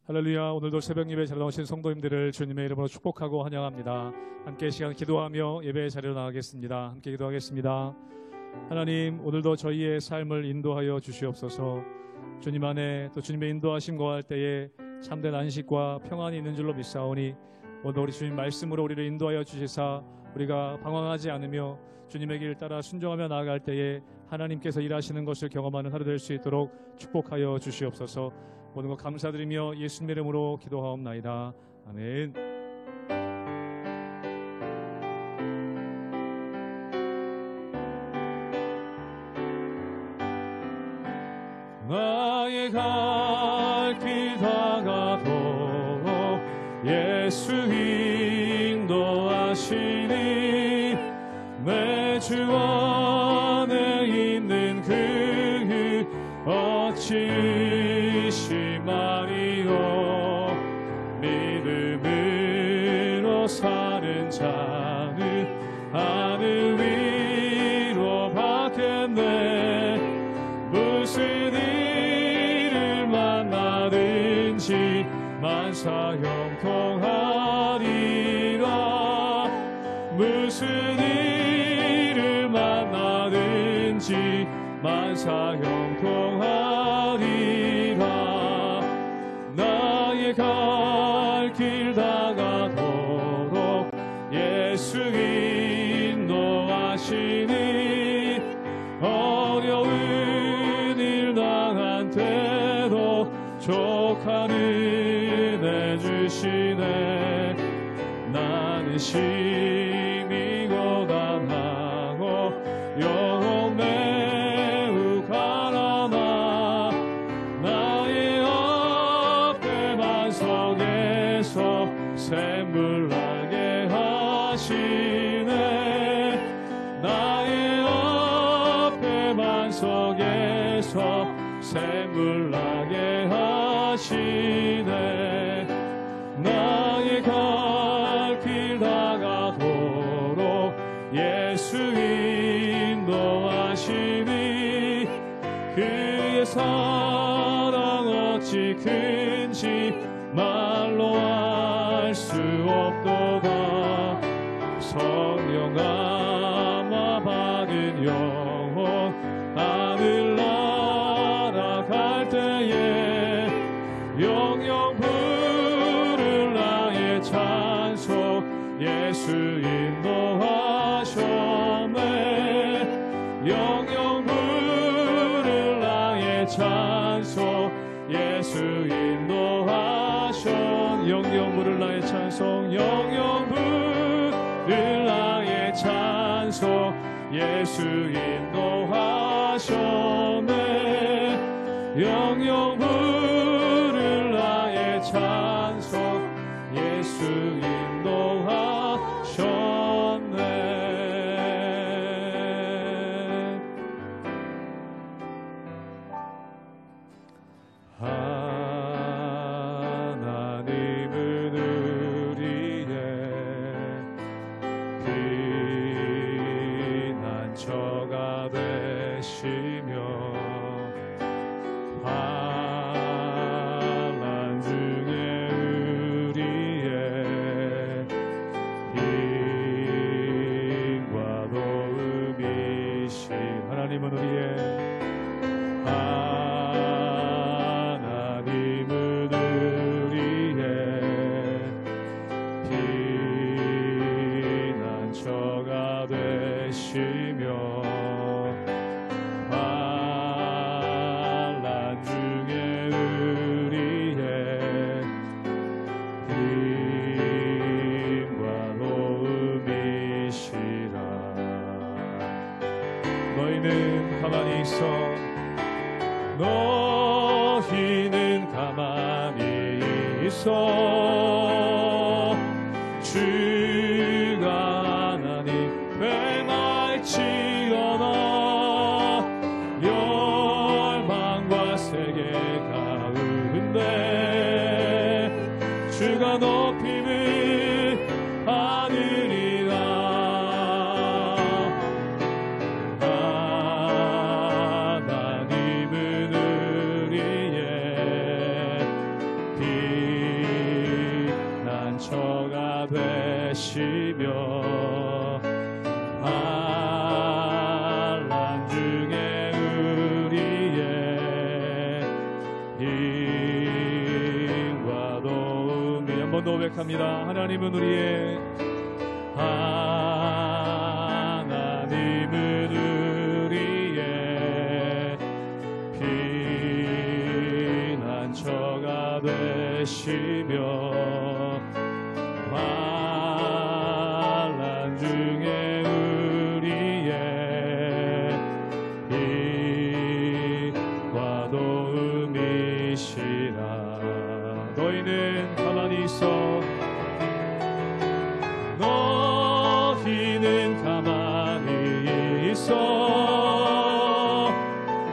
할렐루야. 오늘도 새벽 예배에 잘 나오신 성도님들을 주님의 이름으로 축복하고 환영합니다. 함께 시간 기도하며 예배의 자리로 나가겠습니다. 함께 기도하겠습니다. 하나님, 오늘도 저희의 삶을 인도하여 주시옵소서. 주님 안에 또 주님의 인도하심 거할 때에 참된 안식과 평안이 있는 줄로 믿사오니 오늘 우리 주님 말씀으로 우리를 인도하여 주시사 우리가 방황하지 않으며 주님의 길 따라 순종하며 나아갈 때에 하나님께서 일하시는 것을 경험하는 하루 될 수 있도록 축복하여 주시옵소서. 모든 것 감사드리며 예수님의 이름으로 기도하옵나이다. 아멘. 나의 갈 길 다가도록 예수 인도하시니 내 주 안에 있는 그 어찌 의심하리요. 믿음으로 사는 자는 하늘 위로 받겠네. 무슨 일을 만나든지 만사 형통하리라. 무슨 일을 만나든지 만사 형통하리라. 나의 갈 길 다가도록 예수 인도하시니 어려운 일 당한 때도 족한 은혜 주시네. 나는 심히 고단하고 영혼 매우 가난하. 나의 앞에만 속에서 샘물 나게 하시네. 나의 앞에만 속에서 샘물 나게 하시네. 나의 갈 길 다가도록 예수 인도하시니 그의 사랑 어찌 큰지 말로 알 수 없도다. 성령 감화 받은 영혼 하늘나라 갈 때에 영영 부를 나의 찬송 예수 인도하셨네. 영영 부를 나의 찬송 예수 인도하셨. 영영 부를 나의 찬송 영영 부를 나의 찬송 예수 인도하셨네. 영영 부를 나의 찬송 예수 인도하셨네. 하나님은 우리의 피난처가 되시며 환난 중에 우리의 힘과 도움이신 하나님은 우리의 피난처가 되시며 환난 중에 우리의 힘과 도움이시라. 너희는 가만히 있어. 너희는 가만히 있어. 주가 하나님 행할지어다. 열방과 세계 가운데 주가 높임을 받으리라. 하나님은 우리의 되시며 환난 중에 우리의 힘과 도움이 한 번 더 고백합니다. 하나님은 우리의 피난처가 되시며 환난 중에 우리의 힘과 도움이시라. 너희는 가만히 있어. 너희는 가만히 있어.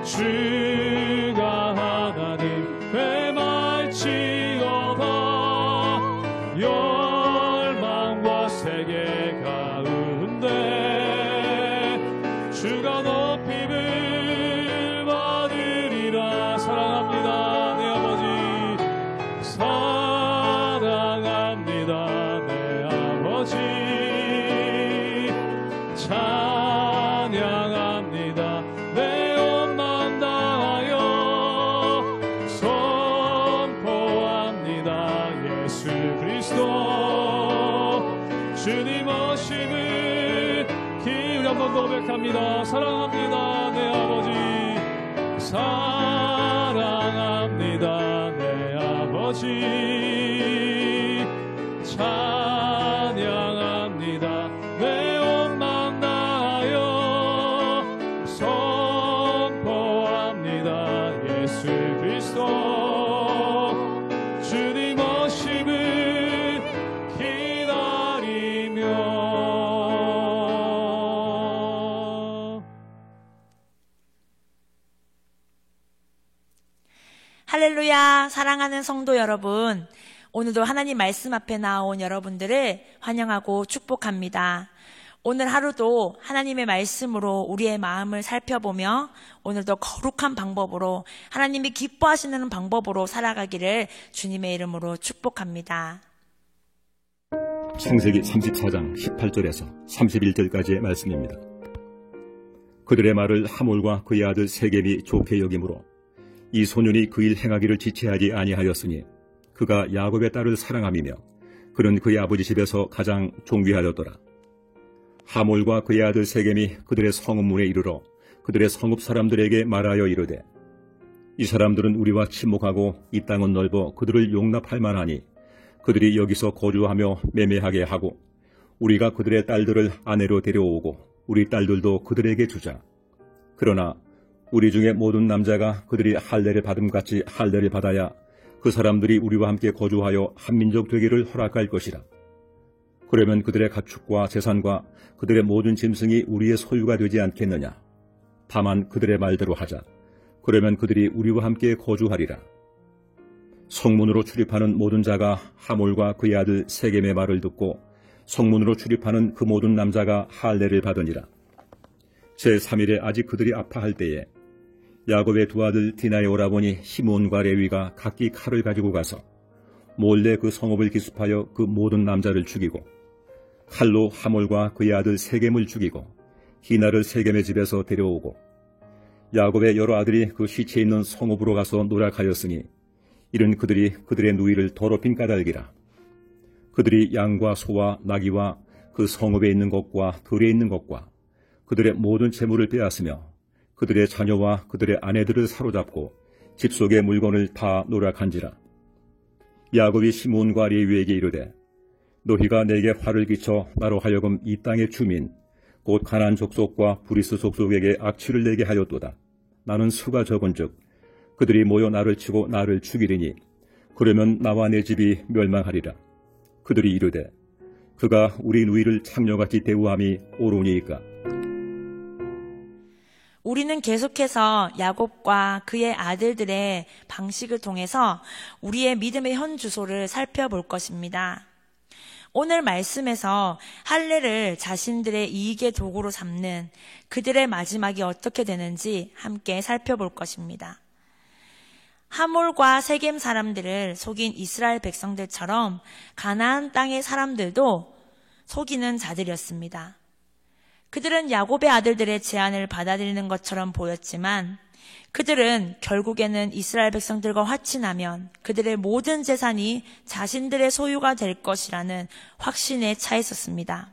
주가 하나님 되말지어다. 열망과 세계 가운데 주가 높임을 받으리라. 사랑합니다 내 아버지. 사랑합니다 내 아버지. 찬양합니다 내 온 마음 다하여 선포합니다 예수 그리스도 주님 오심을 기울여 한번 고백합니다. 사랑합니다 내 아버지. 사랑합니다 내 아버지. 찬양합니다 내 온 마음 다하여 선포합니다 예수 그리스도 주님 오심을 기다리며. 할렐루야. 사랑하는 성도 여러분, 오늘도 하나님 말씀 앞에 나온 여러분들을 환영하고 축복합니다. 오늘 하루도 하나님의 말씀으로 우리의 마음을 살펴보며 오늘도 거룩한 방법으로 하나님이 기뻐하시는 방법으로 살아가기를 주님의 이름으로 축복합니다. 창세기 34장 18절에서 31절까지의 말씀입니다. 그들의 말을 하몰과 그의 아들 세겜이 좋게 여기므로 이 소년이 그 일 행하기를 지체하지 아니하였으니 그가 야곱의 딸을 사랑함이며 그는 그의 아버지 집에서 가장 존귀하였더라. 하몰과 그의 아들 세겜이 그들의 성읍문에 이르러 그들의 성읍 사람들에게 말하여 이르되 이 사람들은 우리와 친목하고 이 땅은 넓어 그들을 용납할 만하니 그들이 여기서 거주하며 매매하게 하고 우리가 그들의 딸들을 아내로 데려오고 우리 딸들도 그들에게 주자. 그러나 우리 중에 모든 남자가 그들이 할례를 받음같이 할례를 받아야 그 사람들이 우리와 함께 거주하여 한 민족 되기를 허락할 것이라. 그러면 그들의 가축과 재산과 그들의 모든 짐승이 우리의 소유가 되지 않겠느냐. 다만 그들의 말대로 하자. 그러면 그들이 우리와 함께 거주하리라. 성문으로 출입하는 모든 자가 하몰과 그의 아들 세겜의 말을 듣고 성문으로 출입하는 그 모든 남자가 할례를 받으니라. 제3일에 아직 그들이 아파할 때에 야곱의 두 아들 디나의 오라버니 시몬과 레위가 각기 칼을 가지고 가서 몰래 그 성읍을 기습하여 그 모든 남자를 죽이고 칼로 하몰과 그의 아들 세겜을 죽이고 디나를 세겜의 집에서 데려오고 야곱의 여러 아들이 그 시체 있는 성읍으로 가서 노략하였으니 이는 그들이 그들의 누이를 더럽힌 까닭이라. 그들이 양과 소와 나귀와 그 성읍에 있는 것과 들에 있는 것과 그들의 모든 재물을 빼앗으며 그들의 자녀와 그들의 아내들을 사로잡고 집 속의 물건을 다 노략한지라. 야곱이 시몬과 레위에게 이르되 너희가 내게 화를 끼쳐 나로 하여금 이 땅의 주민 곧 가나안 족속과 브리스 족속에게 악취를 내게 하였도다. 나는 수가 적은즉 그들이 모여 나를 치고 나를 죽이리니 그러면 나와 내 집이 멸망하리라. 그들이 이르되 그가 우리 누이를 창녀같이 대우함이 옳으니이까. 우리는 계속해서 야곱과 그의 아들들의 방식을 통해서 우리의 믿음의 현 주소를 살펴볼 것입니다. 오늘 말씀에서 할례를 자신들의 이익의 도구로 삼는 그들의 마지막이 어떻게 되는지 함께 살펴볼 것입니다. 하몰과 세겜 사람들을 속인 이스라엘 백성들처럼 가나안 땅의 사람들도 속이는 자들이었습니다. 그들은 야곱의 아들들의 제안을 받아들이는 것처럼 보였지만 그들은 결국에는 이스라엘 백성들과 화친하면 그들의 모든 재산이 자신들의 소유가 될 것이라는 확신에 차 있었습니다.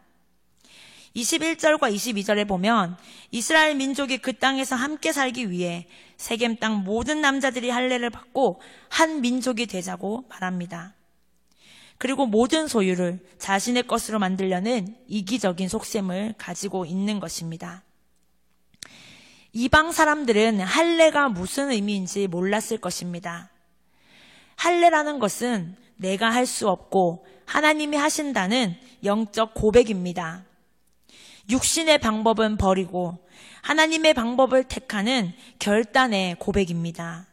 21절과 22절에 보면 이스라엘 민족이 그 땅에서 함께 살기 위해 세겜 땅 모든 남자들이 할례를 받고 한 민족이 되자고 말합니다. 그리고 모든 소유를 자신의 것으로 만들려는 이기적인 속셈을 가지고 있는 것입니다. 이방 사람들은 할례가 무슨 의미인지 몰랐을 것입니다. 할례라는 것은 내가 할 수 없고 하나님이 하신다는 영적 고백입니다. 육신의 방법은 버리고 하나님의 방법을 택하는 결단의 고백입니다.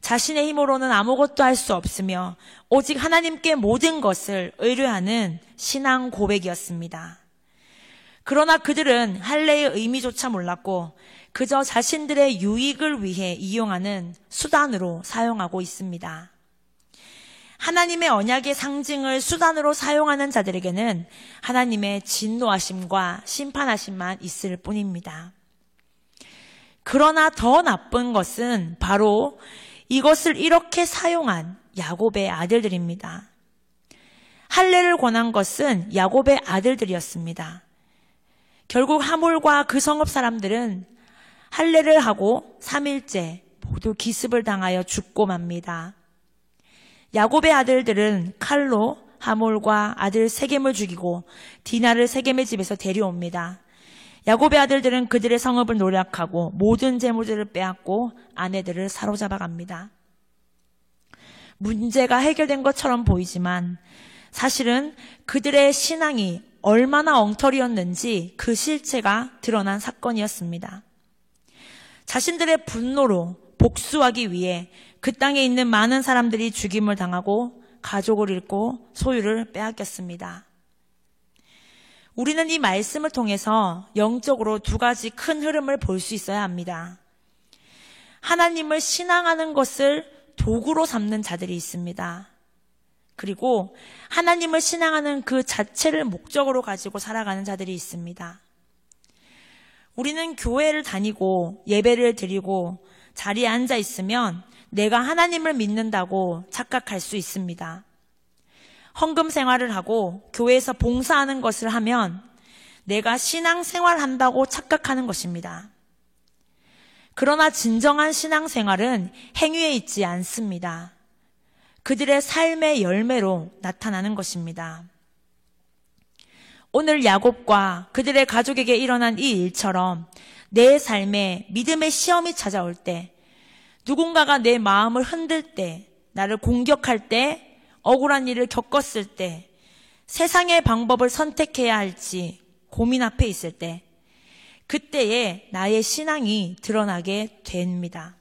자신의 힘으로는 아무것도 할 수 없으며 오직 하나님께 모든 것을 의뢰하는 신앙 고백이었습니다. 그러나 그들은 할례의 의미조차 몰랐고 그저 자신들의 유익을 위해 이용하는 수단으로 사용하고 있습니다. 하나님의 언약의 상징을 수단으로 사용하는 자들에게는 하나님의 진노하심과 심판하심만 있을 뿐입니다. 그러나 더 나쁜 것은 바로 이것을 이렇게 사용한 야곱의 아들들입니다. 할례를 권한 것은 야곱의 아들들이었습니다. 결국 하몰과 그 성읍 사람들은 할례를 하고 3일째 모두 기습을 당하여 죽고 맙니다. 야곱의 아들들은 칼로 하몰과 아들 세겜을 죽이고 디나를 세겜의 집에서 데려옵니다. 야곱의 아들들은 그들의 성읍을 노략하고 모든 재물들을 빼앗고 아내들을 사로잡아 갑니다. 문제가 해결된 것처럼 보이지만 사실은 그들의 신앙이 얼마나 엉터리였는지 그 실체가 드러난 사건이었습니다. 자신들의 분노로 복수하기 위해 그 땅에 있는 많은 사람들이 죽임을 당하고 가족을 잃고 소유를 빼앗겼습니다. 우리는 이 말씀을 통해서 영적으로 두 가지 큰 흐름을 볼 수 있어야 합니다. 하나님을 신앙하는 것을 도구로 삼는 자들이 있습니다. 그리고 하나님을 신앙하는 그 자체를 목적으로 가지고 살아가는 자들이 있습니다. 우리는 교회를 다니고 예배를 드리고 자리에 앉아 있으면 내가 하나님을 믿는다고 착각할 수 있습니다. 헌금 생활을 하고 교회에서 봉사하는 것을 하면 내가 신앙 생활한다고 착각하는 것입니다. 그러나 진정한 신앙 생활은 행위에 있지 않습니다. 그들의 삶의 열매로 나타나는 것입니다. 오늘 야곱과 그들의 가족에게 일어난 이 일처럼 내 삶에 믿음의 시험이 찾아올 때, 누군가가 내 마음을 흔들 때, 나를 공격할 때, 억울한 일을 겪었을 때, 세상의 방법을 선택해야 할지 고민 앞에 있을 때, 그때에 나의 신앙이 드러나게 됩니다.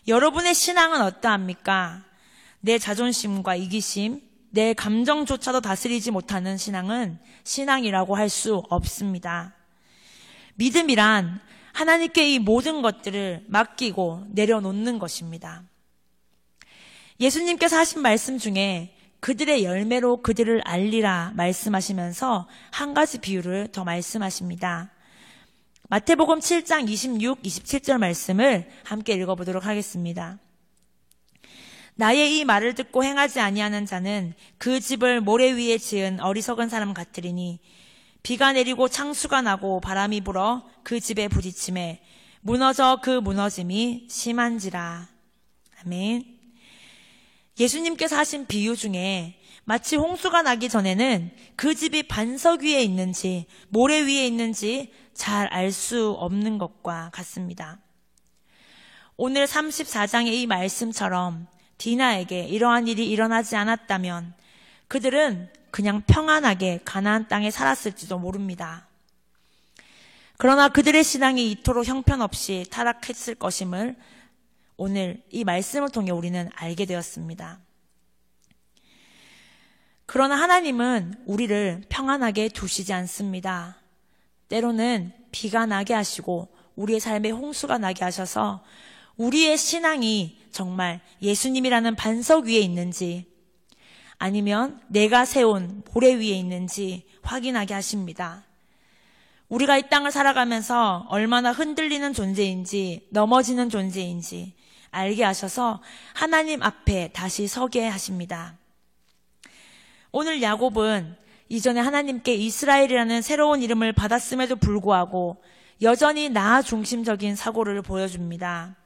여러분의 신앙은 어떠합니까? 내 자존심과 이기심, 내 감정조차도 다스리지 못하는 신앙은 신앙이라고 할 수 없습니다. 믿음이란 하나님께 이 모든 것들을 맡기고 내려놓는 것입니다. 예수님께서 하신 말씀 중에 그들의 열매로 그들을 알리라 말씀하시면서 한 가지 비유를 더 말씀하십니다. 마태복음 7장 26, 27절 말씀을 함께 읽어보도록 하겠습니다. 나의 이 말을 듣고 행하지 아니하는 자는 그 집을 모래 위에 지은 어리석은 사람 같으리니 비가 내리고 창수가 나고 바람이 불어 그 집에 부딪힘에 무너져 그 무너짐이 심한지라. 아멘. 예수님께서 하신 비유 중에 마치 홍수가 나기 전에는 그 집이 반석 위에 있는지 모래 위에 있는지 잘 알 수 없는 것과 같습니다. 오늘 34장의 이 말씀처럼 디나에게 이러한 일이 일어나지 않았다면 그들은 그냥 평안하게 가나안 땅에 살았을지도 모릅니다. 그러나 그들의 신앙이 이토록 형편없이 타락했을 것임을 오늘 이 말씀을 통해 우리는 알게 되었습니다. 그러나 하나님은 우리를 평안하게 두시지 않습니다. 때로는 비가 나게 하시고 우리의 삶에 홍수가 나게 하셔서 우리의 신앙이 정말 예수님이라는 반석 위에 있는지 아니면 내가 세운 모래 위에 있는지 확인하게 하십니다. 우리가 이 땅을 살아가면서 얼마나 흔들리는 존재인지 넘어지는 존재인지 알게 하셔서 하나님 앞에 다시 서게 하십니다. 오늘 야곱은 이전에 하나님께 이스라엘이라는 새로운 이름을 받았음에도 불구하고 여전히 나 중심적인 사고를 보여줍니다.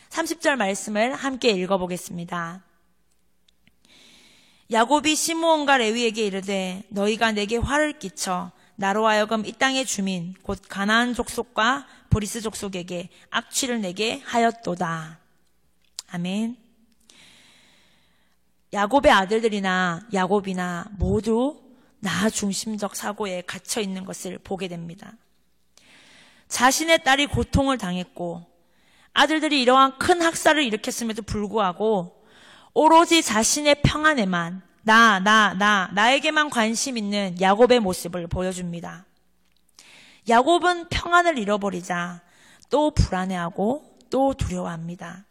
30절 말씀을 함께 읽어보겠습니다. 야곱이 시므온과 레위에게 이르되 너희가 내게 화를 끼쳐 나로 하여금 이 땅의 주민 곧 가나안 족속과 브리스 족속에게 악취를 내게 하였도다. 아멘. 야곱의 아들들이나 야곱이나 모두 나 중심적 사고에 갇혀 있는 것을 보게 됩니다. 자신의 딸이 고통을 당했고 아들들이 이러한 큰 학살을 일으켰음에도 불구하고 오로지 자신의 평안에만 나에게만 관심 있는 야곱의 모습을 보여줍니다. 야곱은 평안을 잃어버리자 또 불안해하고 또 두려워합니다.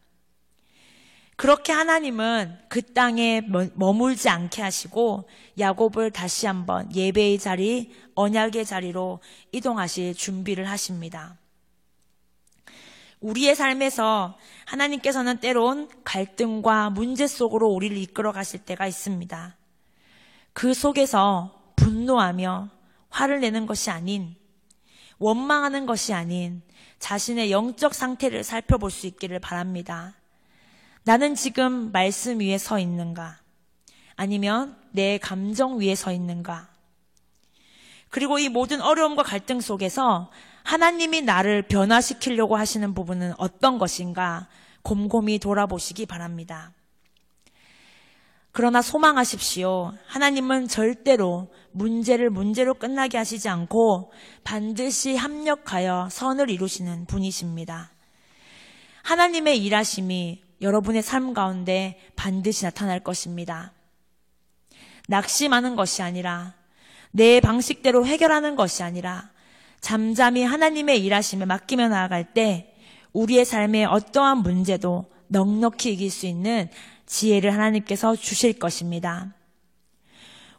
그렇게 하나님은 그 땅에 머물지 않게 하시고 야곱을 다시 한번 예배의 자리, 언약의 자리로 이동하실 준비를 하십니다. 우리의 삶에서 하나님께서는 때론 갈등과 문제 속으로 우리를 이끌어 가실 때가 있습니다. 그 속에서 분노하며 화를 내는 것이 아닌, 원망하는 것이 아닌 자신의 영적 상태를 살펴볼 수 있기를 바랍니다. 나는 지금 말씀 위에 서 있는가? 아니면 내 감정 위에 서 있는가? 그리고 이 모든 어려움과 갈등 속에서 하나님이 나를 변화시키려고 하시는 부분은 어떤 것인가 곰곰이 돌아보시기 바랍니다. 그러나 소망하십시오. 하나님은 절대로 문제를 문제로 끝나게 하시지 않고 반드시 합력하여 선을 이루시는 분이십니다. 하나님의 일하심이 여러분의 삶 가운데 반드시 나타날 것입니다. 낙심하는 것이 아니라 내 방식대로 해결하는 것이 아니라 잠잠히 하나님의 일하심에 맡기며 나아갈 때 우리의 삶의 어떠한 문제도 넉넉히 이길 수 있는 지혜를 하나님께서 주실 것입니다.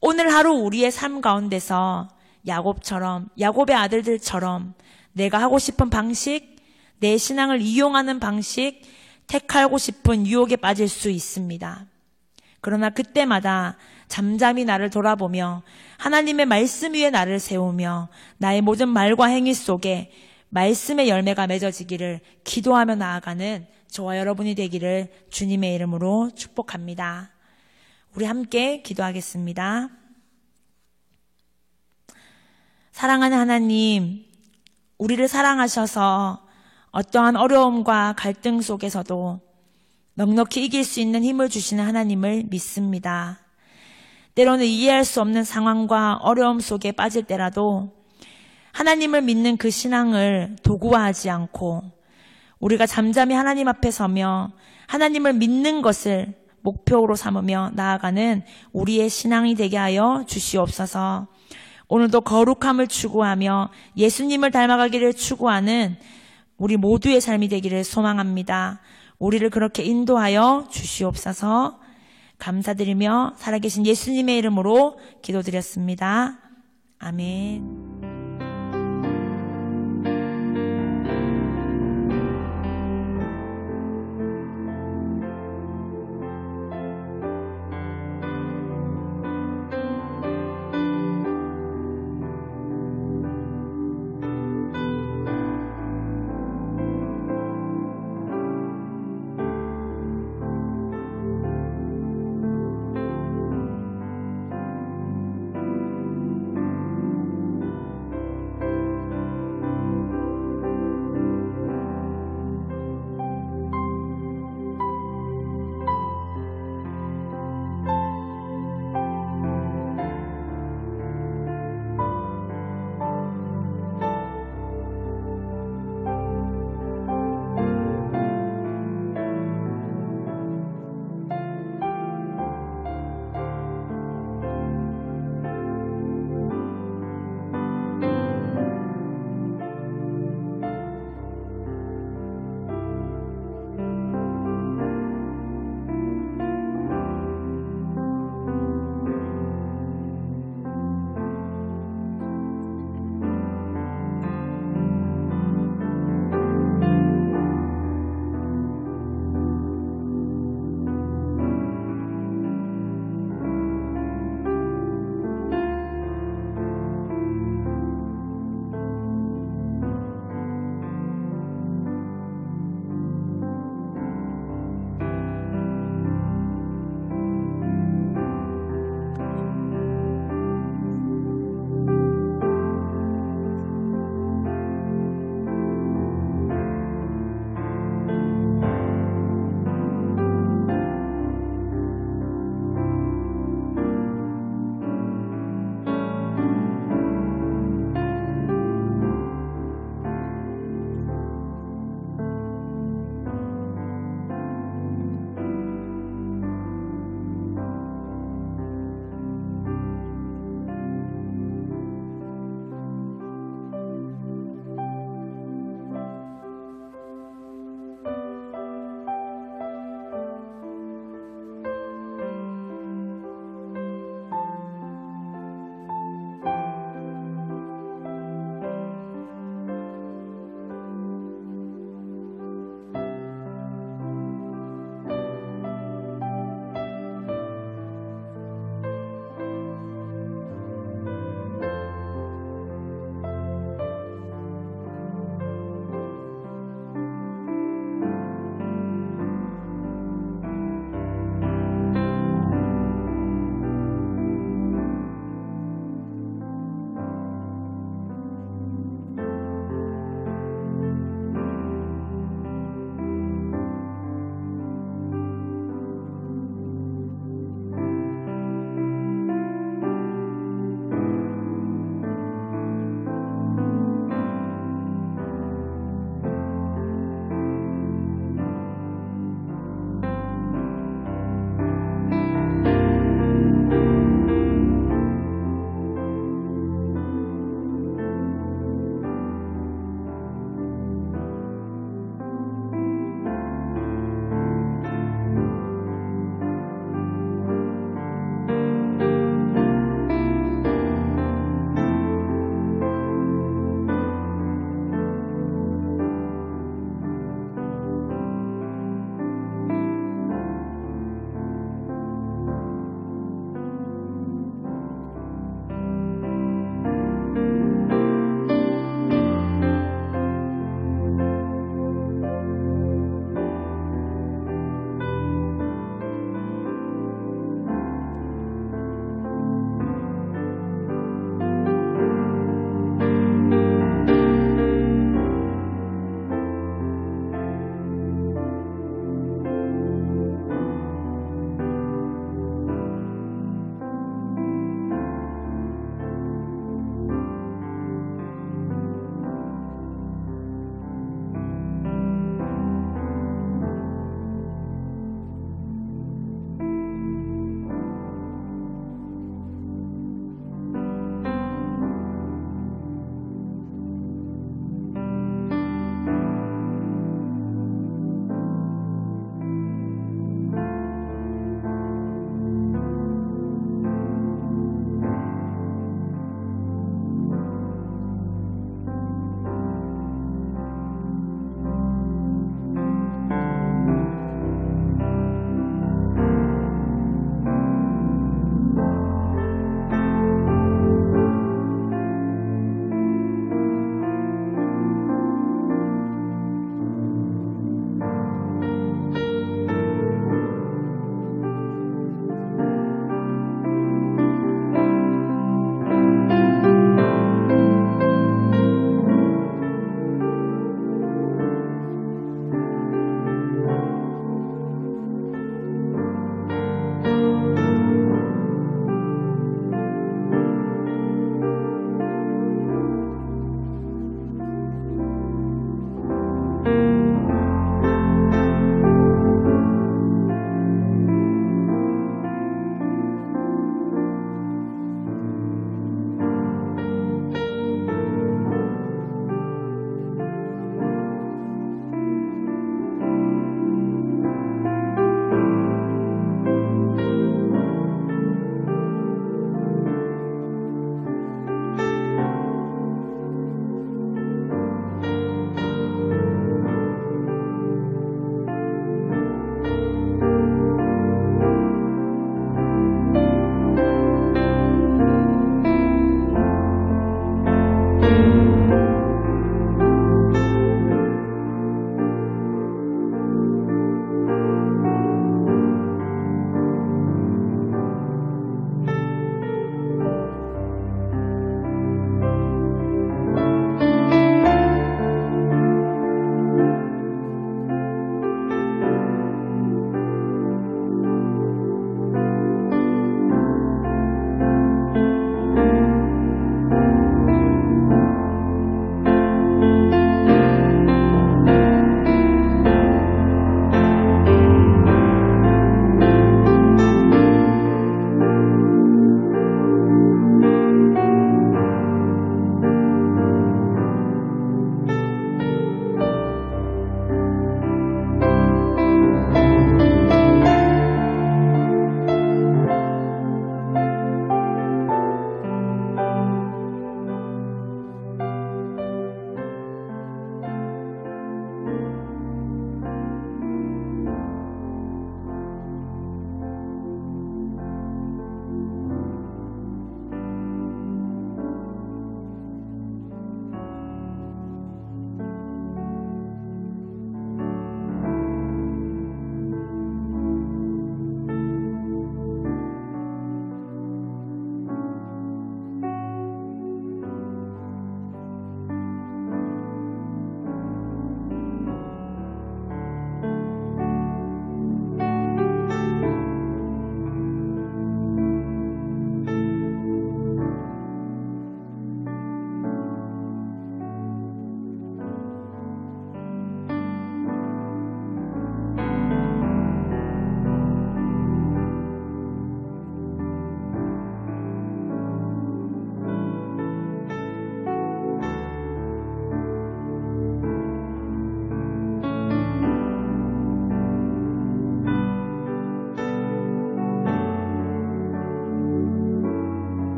오늘 하루 우리의 삶 가운데서 야곱처럼, 야곱의 아들들처럼 내가 하고 싶은 방식, 내 신앙을 이용하는 방식, 택하고 싶은 유혹에 빠질 수 있습니다. 그러나 그때마다 잠잠히 나를 돌아보며 하나님의 말씀 위에 나를 세우며 나의 모든 말과 행위 속에 말씀의 열매가 맺어지기를 기도하며 나아가는 저와 여러분이 되기를 주님의 이름으로 축복합니다. 우리 함께 기도하겠습니다. 사랑하는 하나님, 우리를 사랑하셔서 어떠한 어려움과 갈등 속에서도 넉넉히 이길 수 있는 힘을 주시는 하나님을 믿습니다. 때로는 이해할 수 없는 상황과 어려움 속에 빠질 때라도 하나님을 믿는 그 신앙을 도구화하지 않고 우리가 잠잠히 하나님 앞에 서며 하나님을 믿는 것을 목표로 삼으며 나아가는 우리의 신앙이 되게 하여 주시옵소서. 오늘도 거룩함을 추구하며 예수님을 닮아가기를 추구하는 우리 모두의 삶이 되기를 소망합니다. 우리를 그렇게 인도하여 주시옵소서. 감사드리며 살아계신 예수님의 이름으로 기도드렸습니다. 아멘.